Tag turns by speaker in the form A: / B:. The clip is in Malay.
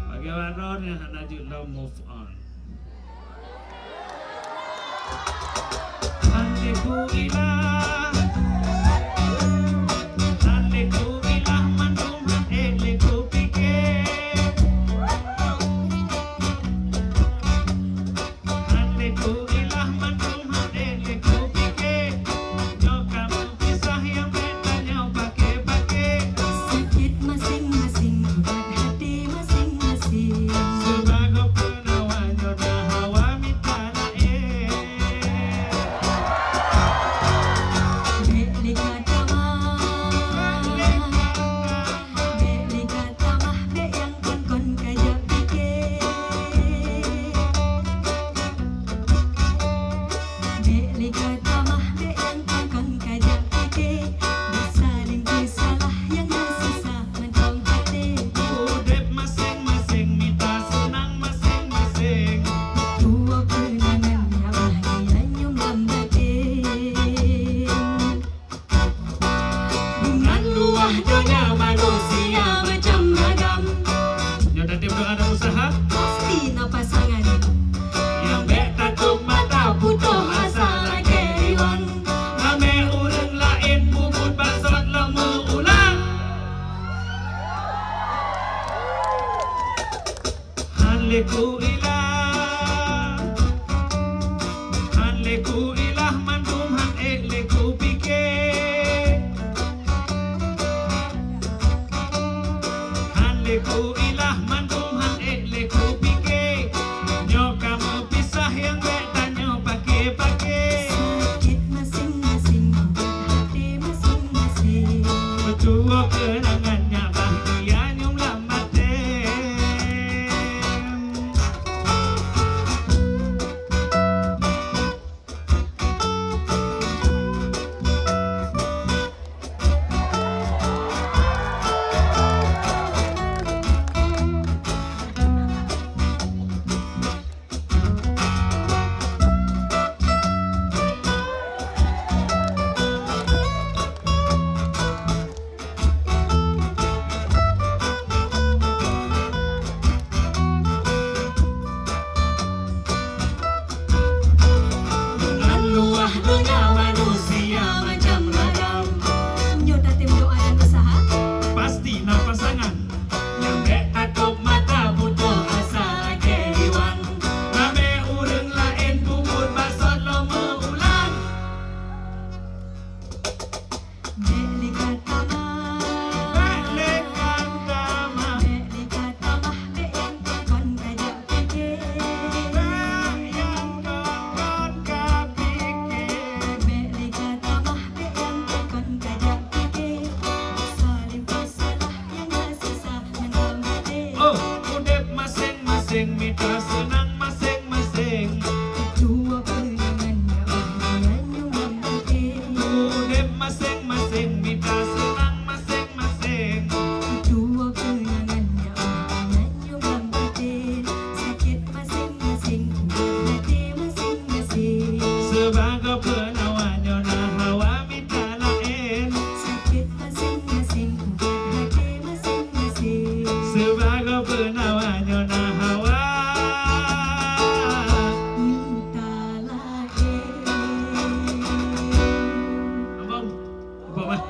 A: Bagaimana ni Najib move on. Andeku ilah, andeku ilah mandum eleku pikir, andeku ilah mandum eleku pikir, nyo kamu pisah yang bedanya pakai-pakai.
B: Sakit masing-masing, buat hati masing-masing.
A: Sebagai penawan jodoh hawa minta lain.
B: Dek lihat tamah, dek lihat tamah, dek yang kon kajak pikir. Dek lihat tamah, dek yang kon kajak pikir. Bersalin salah yang susah mentong hati.
A: Udep masing-masing minta senang masing-masing.
B: Tua kenangan yang bahagia nyum lambatin. Dengan luah dunia manusia macam ragam.
A: Nyo dan tim doa dan usaha
B: Pasti nak pasangan
A: yang bek tatuk mata putuh asa lagi iwan. Rame urang lain bubut basot lemu ulang. Hanleku ilah, hanleku ilah mandum han eleku pikir. Hanleku ilah mandum han eleku pikir. Nyo kamu pisah yang bek tanyo pakai-pakai.
B: sakit masing-masing, hati masing-masing.
A: Betua kenangannya bahagia nyum lambatin. Dengan luah dunia manusia macam ragam.
B: Nyo dah tim doa dan usaha.
A: Pasti nak pasangan yang bek tatuk mata butuh asa lagi iwan. Rame urang lain bubut basot lemu ulang.
B: Dek lihat tamah,
A: Lekan tamah,
B: dek lihat tamah, dek yang kon kajak pikir.
A: yang kon kapikir.
B: Dek lihat tamah, dek yang kon kajak pikir. Saling salah yang susah mentong hati.
A: Oh, udep masing-masing minta senang masing-masing.
B: Dua kenangan yang bahagia nyum lambatin.
A: Udep masing-masing minta senang masing-masing.
B: Dua kenangan yang bahagia nyum lambatin. Sakit masing-masing, hati masing-masing.
A: Sebagai penawan nyona hawa minta lain.
B: Sakit masing-masing, hati masing-masing.
A: Sebagai penawan nyona hawa.
B: Minta lain.
A: Abang, apa mah?